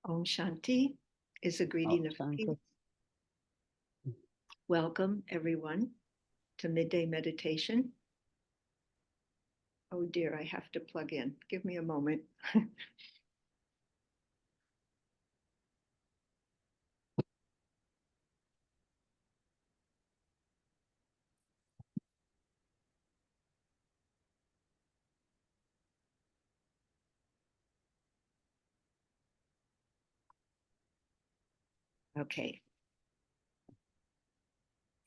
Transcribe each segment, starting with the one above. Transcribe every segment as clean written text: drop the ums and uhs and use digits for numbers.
Om Shanti is a greeting of peace. Shanti. Welcome, everyone, to midday meditation. Oh dear, I have to plug in. Give me a moment. Okay.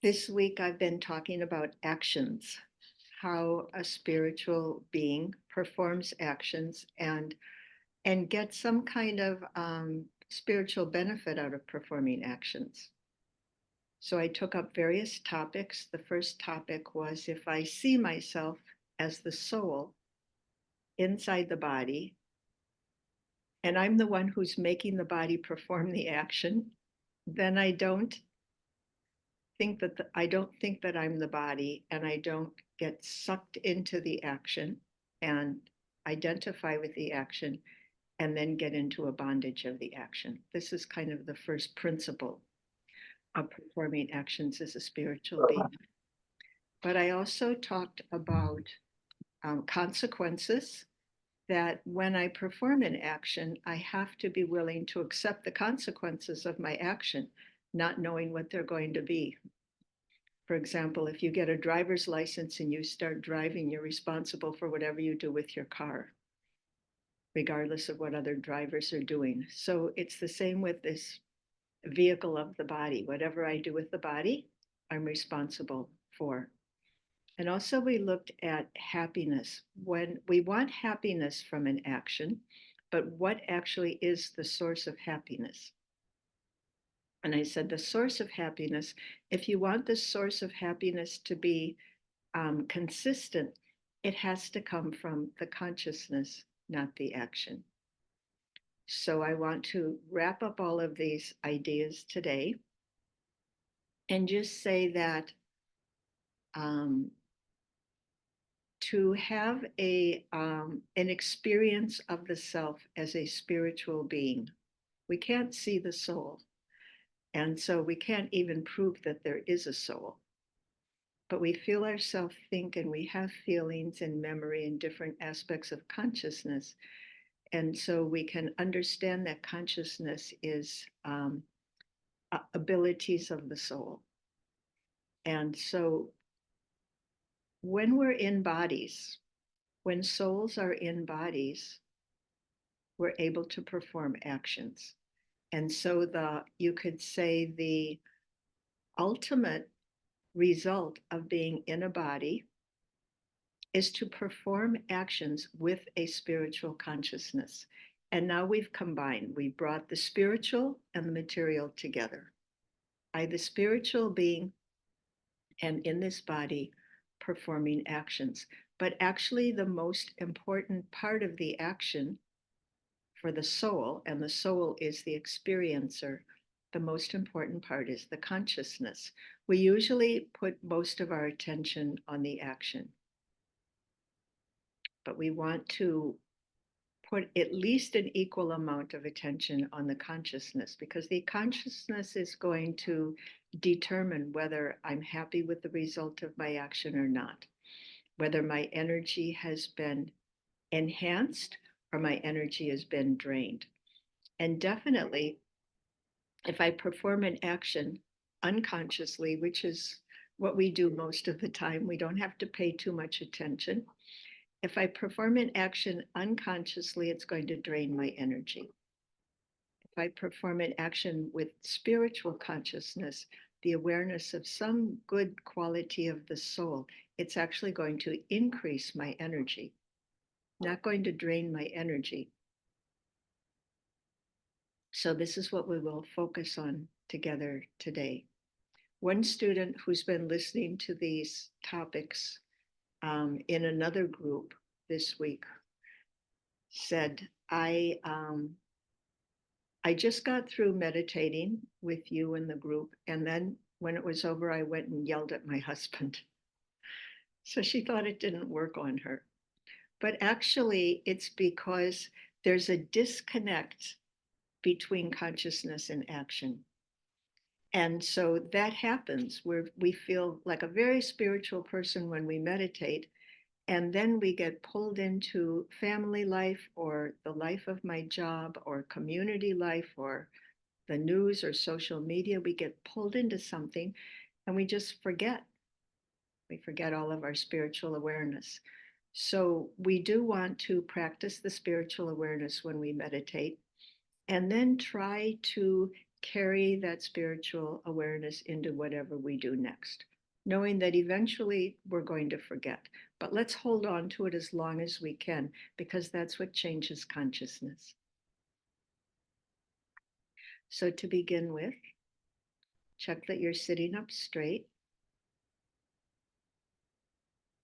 This week I've been talking about actions, how a spiritual being performs actions and gets some kind of spiritual benefit out of performing actions. So I took up various topics. The first topic was if I see myself as the soul inside the body, and I'm the one who's making the body perform the action, then I don't think that I'm the body, and I don't get sucked into the action and identify with the action and then get into a bondage of the action. This is kind of the first principle of performing actions as a spiritual being. But I also talked about consequences, that when I perform an action, I have to be willing to accept the consequences of my action, not knowing what they're going to be. For example, if you get a driver's license and you start driving, you're responsible for whatever you do with your car, regardless of what other drivers are doing. So it's the same with this vehicle of the body. Whatever I do with the body, I'm responsible for. And also, we looked at happiness. When we want happiness from an action, but what actually is the source of happiness? And I said, the source of happiness, if you want the source of happiness to be consistent, it has to come from the consciousness, not the action. So I want to wrap up all of these ideas today and just say that to have an experience of the self as a spiritual being, we can't see the soul. And so we can't even prove that there is a soul. But we feel ourselves think, and we have feelings and memory and different aspects of consciousness. And so we can understand that consciousness is abilities of the soul. And so when we're in bodies, when souls are in bodies, we're able to perform actions. And so you could say the ultimate result of being in a body is to perform actions with a spiritual consciousness. And now we've combined, we brought the spiritual and the material together. I, the spiritual being, am in this body performing actions. But actually, the most important part of the action for the soul, and the soul is the experiencer, the most important part is the consciousness. We usually put most of our attention on the action, but we want to put at least an equal amount of attention on the consciousness, because the consciousness is going to determine whether I'm happy with the result of my action or not, whether my energy has been enhanced or my energy has been drained. And definitely, if I perform an action unconsciously, which is what we do most of the time, we don't have to pay too much attention. If I perform an action unconsciously, it's going to drain my energy. If I perform an action with spiritual consciousness, the awareness of some good quality of the soul, it's actually going to increase my energy, not going to drain my energy. So this is what we will focus on together today. One student who's been listening to these topics in another group this week said, I just got through meditating with you in the group, and then when it was over, I went and yelled at my husband. So she thought it didn't work on her. But actually, it's because there's a disconnect between consciousness and action. And so that happens where we feel like a very spiritual person when we meditate, and then we get pulled into family life or the life of my job or community life or the news or social media. We get pulled into something and we just forget. We forget all of our spiritual awareness. So we do want to practice the spiritual awareness when we meditate, and then try to carry that spiritual awareness into whatever we do next, knowing that eventually we're going to forget. But let's hold on to it as long as we can, because that's what changes consciousness. So to begin with, check that you're sitting up straight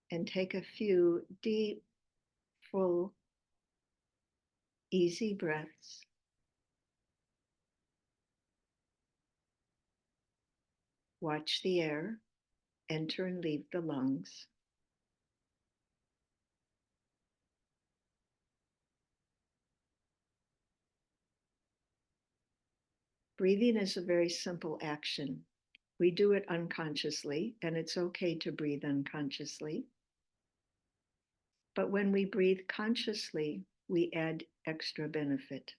and take a few deep, full, easy breaths. Watch the air enter and leave the lungs. Breathing is a very simple action. We do it unconsciously, and it's okay to breathe unconsciously. But when we breathe consciously, we add extra benefit.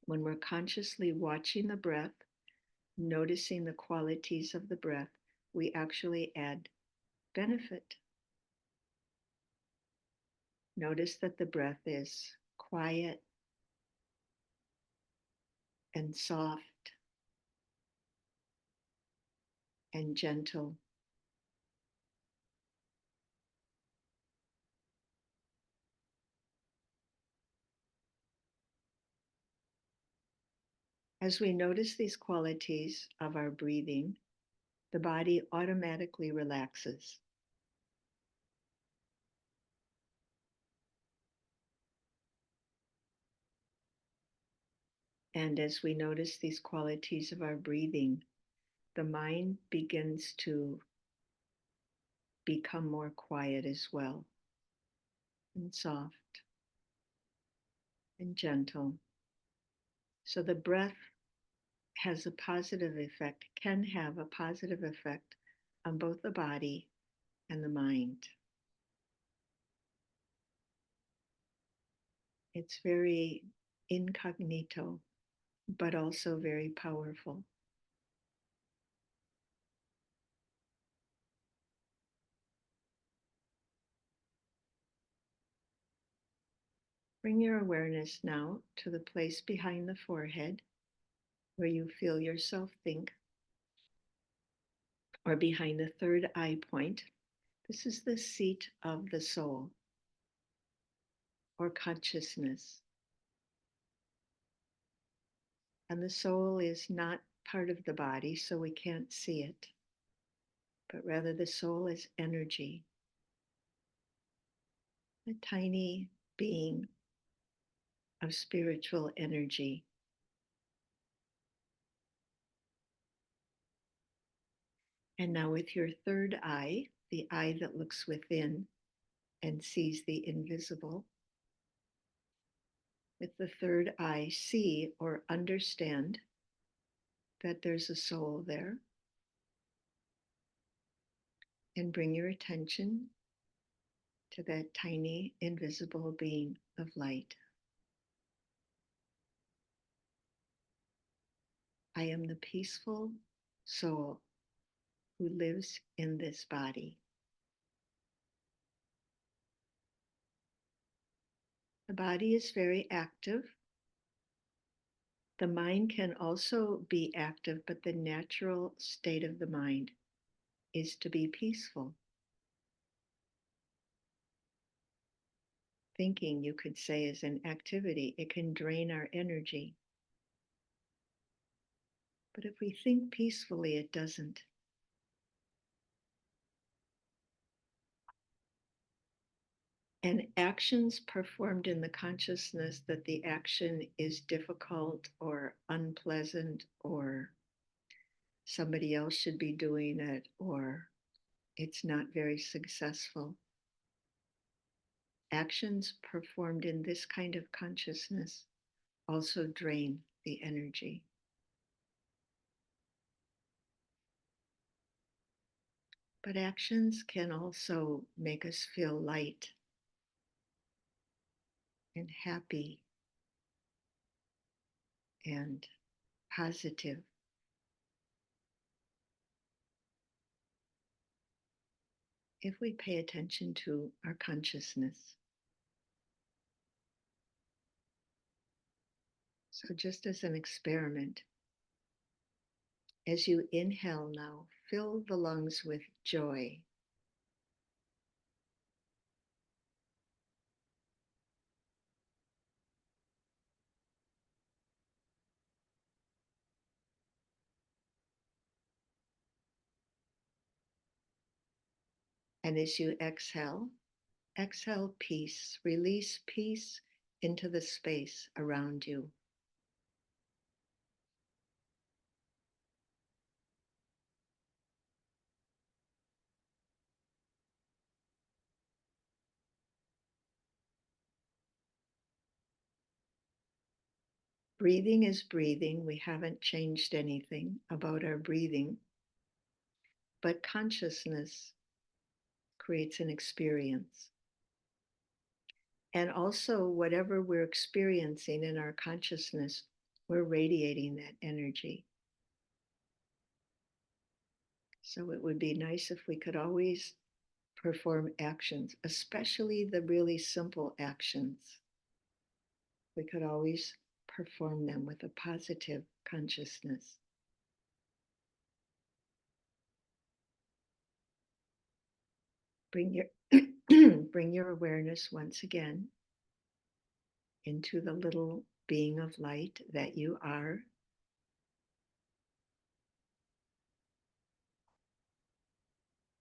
When we're consciously watching the breath, noticing the qualities of the breath, we actually add benefit. Notice that the breath is quiet and soft and gentle. As we notice these qualities of our breathing, the body automatically relaxes. And as we notice these qualities of our breathing, the mind begins to become more quiet as well, and soft and gentle. So the breath has a positive effect, can have a positive effect on both the body and the mind. It's very incognito, but also very powerful. Bring your awareness now to the place behind the forehead where you feel yourself think, or behind the third eye point. This is the seat of the soul or consciousness. And the soul is not part of the body, so we can't see it, but rather the soul is energy, a tiny being of spiritual energy. And now, with your third eye, the eye that looks within and sees the invisible, with the third eye, see or understand that there's a soul there, and bring your attention to that tiny invisible being of light. I am the peaceful soul who lives in this body. The body is very active. The mind can also be active, but the natural state of the mind is to be peaceful. Thinking, you could say, is an activity. It can drain our energy. But if we think peacefully, it doesn't. And actions performed in the consciousness that the action is difficult or unpleasant, or somebody else should be doing it, or it's not very successful. Actions performed in this kind of consciousness also drain the energy. But actions can also make us feel light and happy and positive. If we pay attention to our consciousness. So, just as an experiment, as you inhale now, fill the lungs with joy. And as you exhale, exhale peace, release peace into the space around you. Breathing is breathing. We haven't changed anything about our breathing, but consciousness creates an experience. And also, whatever we're experiencing in our consciousness, we're radiating that energy. So it would be nice if we could always perform actions, especially the really simple actions. We could always perform them with a positive consciousness. Bring your bring your awareness once again into the little being of light that you are.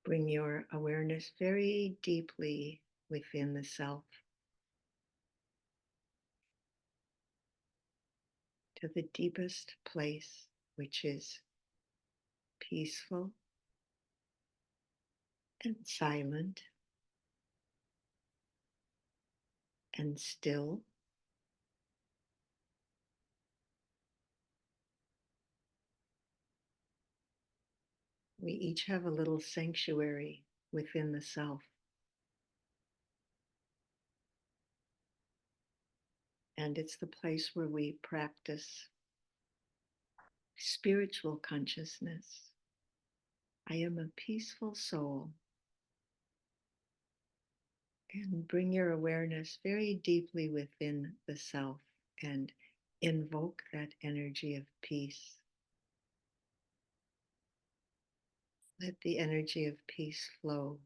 Bring your awareness very deeply within the self, to the deepest place, which is peaceful and silent and still. We each have a little sanctuary within the self. And it's the place where we practice spiritual consciousness. I am a peaceful soul. And bring your awareness very deeply within the self and invoke that energy of peace. Let the energy of peace flow.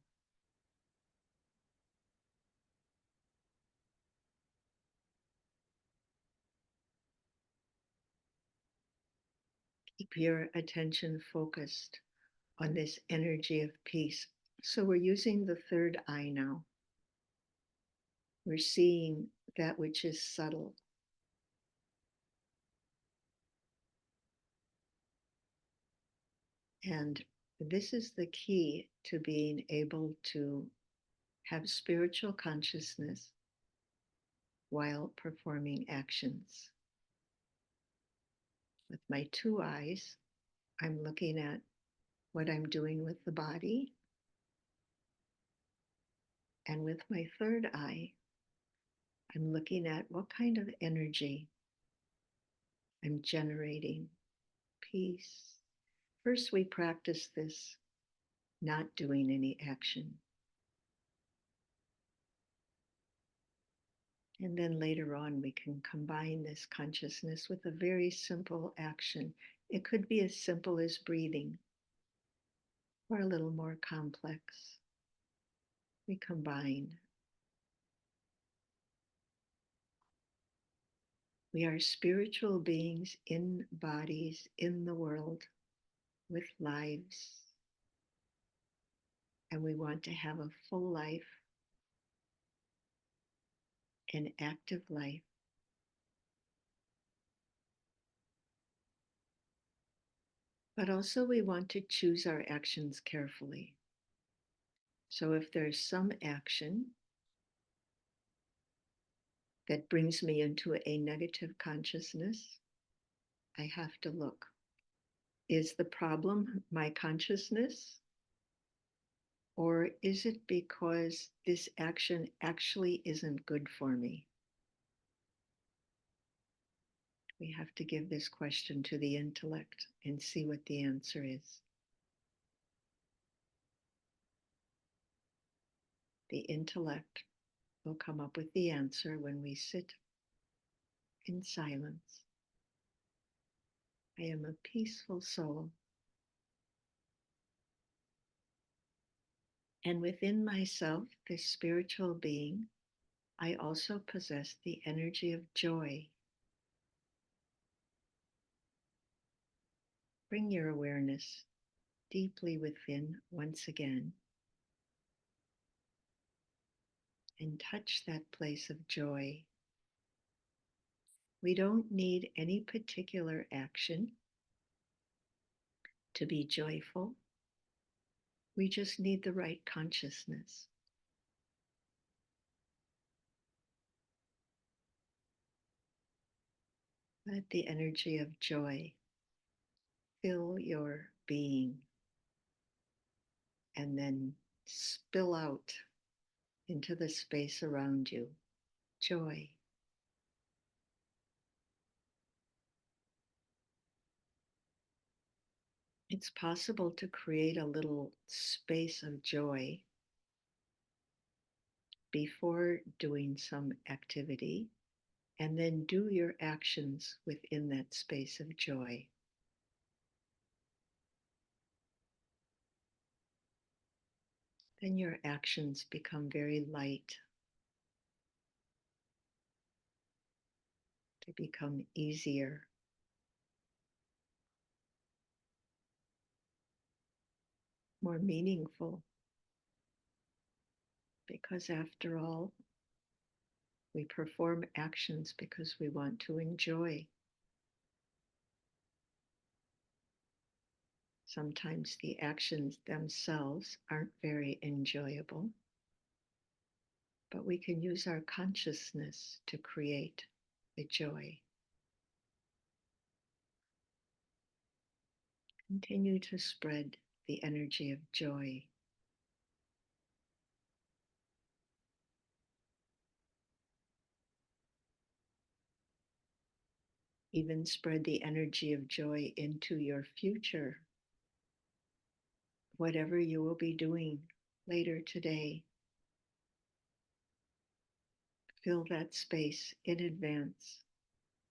Keep your attention focused on this energy of peace. So we're using the third eye now. We're seeing that which is subtle. And this is the key to being able to have spiritual consciousness while performing actions. With my two eyes, I'm looking at what I'm doing with the body. And with my third eye, I'm looking at what kind of energy I'm generating. Peace. First, we practice this not doing any action. And then later on, we can combine this consciousness with a very simple action. It could be as simple as breathing, or a little more complex. We combine. We are spiritual beings in bodies in the world with lives. And we want to have a full life, an active life. But also, we want to choose our actions carefully. So if there's some action that brings me into a negative consciousness, I have to look. Is the problem my consciousness? Or is it because this action actually isn't good for me? We have to give this question to the intellect and see what the answer is. The intellect will come up with the answer when we sit in silence. I am a peaceful soul. And within myself, this spiritual being, I also possess the energy of joy. Bring your awareness deeply within once again and touch that place of joy. We don't need any particular action to be joyful. We just need the right consciousness. Let the energy of joy fill your being and then spill out into the space around you. Joy. It's possible to create a little space of joy before doing some activity, and then do your actions within that space of joy. Then your actions become very light. They become easier. More meaningful. Because after all, we perform actions because we want to enjoy. Sometimes the actions themselves aren't very enjoyable, but we can use our consciousness to create the joy. Continue to spread the energy of joy. Even spread the energy of joy into your future, whatever you will be doing later today. Fill that space in advance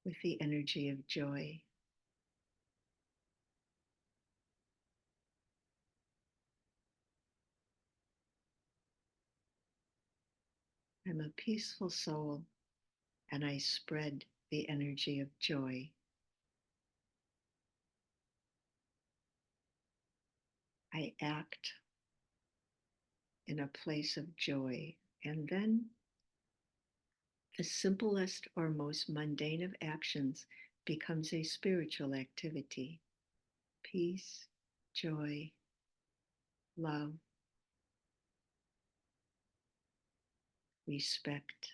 with the energy of joy. I'm a peaceful soul, and I spread the energy of joy. I act in a place of joy, and then the simplest or most mundane of actions becomes a spiritual activity. Peace, joy, love, respect.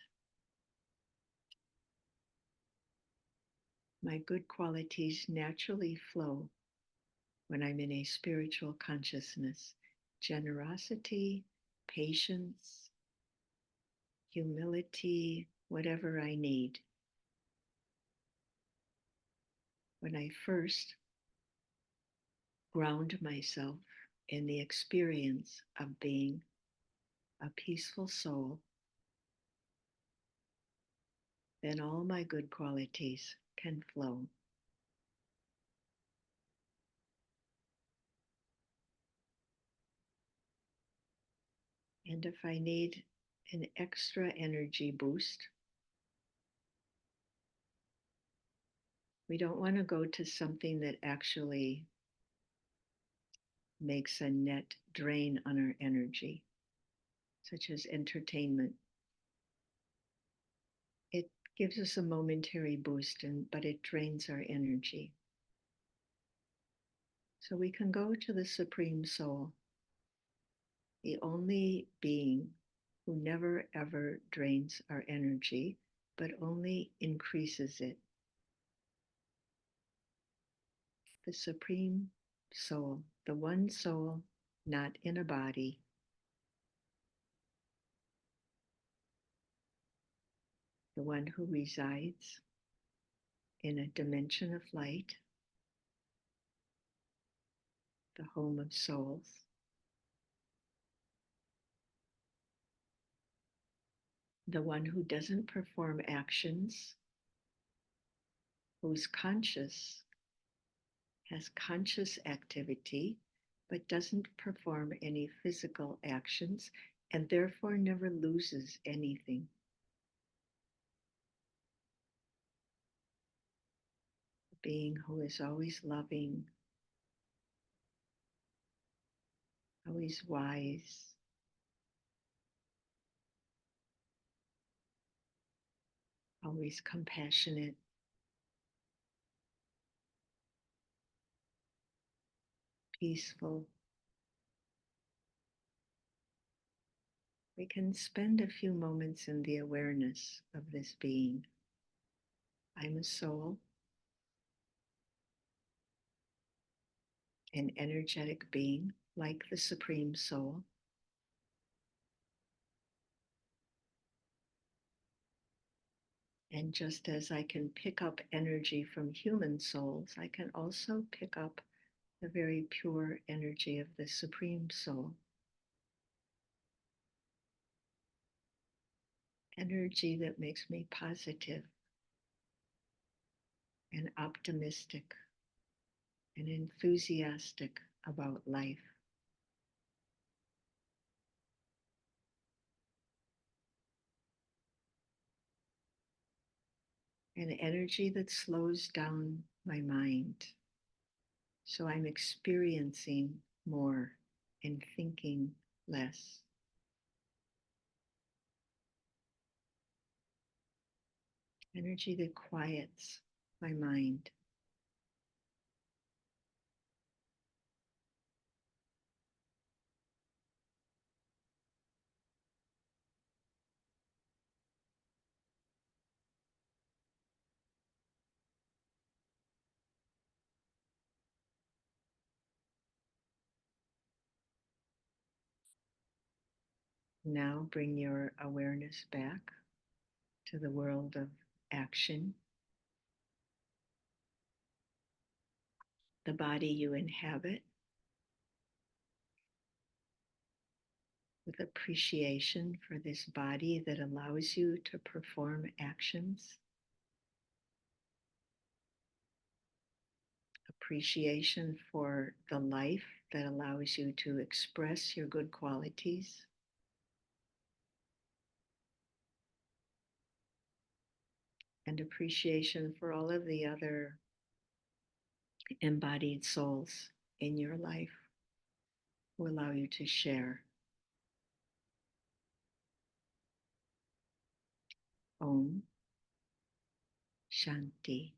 My good qualities naturally flow when I'm in a spiritual consciousness. Generosity, patience, humility, whatever I need. When I first ground myself in the experience of being a peaceful soul, then all my good qualities can flow. And if I need an extra energy boost, we don't want to go to something that actually makes a net drain on our energy, such as entertainment. It gives us a momentary boost, but it drains our energy. So we can go to the Supreme Soul, the only being who never ever drains our energy, but only increases it. The Supreme Soul, the one soul, not in a body, the one who resides in a dimension of light, the home of souls. The one who doesn't perform actions, who's conscious, has conscious activity, but doesn't perform any physical actions, and therefore never loses anything. A being who is always loving, always wise, always compassionate, peaceful. We can spend a few moments in the awareness of this being. I'm a soul, an energetic being like the Supreme Soul. And just as I can pick up energy from human souls, I can also pick up the very pure energy of the Supreme Soul. Energy that makes me positive and optimistic and enthusiastic about life. An energy that slows down my mind, so I'm experiencing more and thinking less. Energy that quiets my mind. Now bring your awareness back to the world of action, the body you inhabit, with appreciation for this body that allows you to perform actions, appreciation for the life that allows you to express your good qualities, and appreciation for all of the other embodied souls in your life who allow you to share. Om Shanti.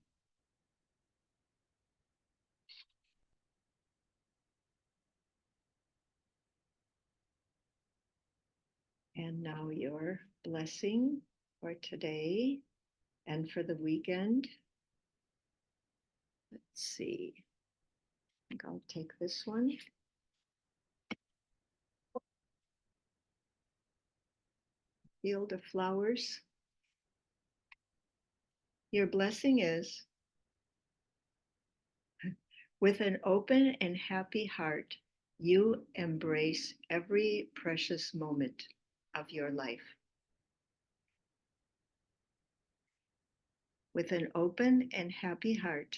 And now your blessing for today and for the weekend. Let's see. I think I'll take this one. Field of Flowers. Your blessing is, with an open and happy heart, you embrace every precious moment of your life. With an open and happy heart,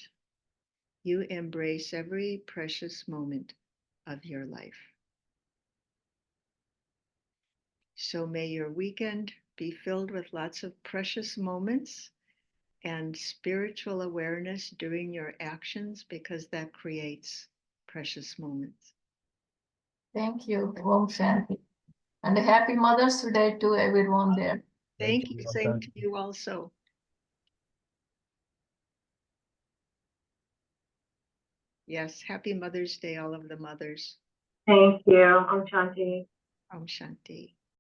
you embrace every precious moment of your life. So may your weekend be filled with lots of precious moments and spiritual awareness during your actions, because that creates precious moments. Thank you, Om Shanti. And a happy Mother's Day to everyone there. Thank you. Same to you also. Yes, happy Mother's Day, all of the mothers. Thank you. Om Shanti. Om Shanti.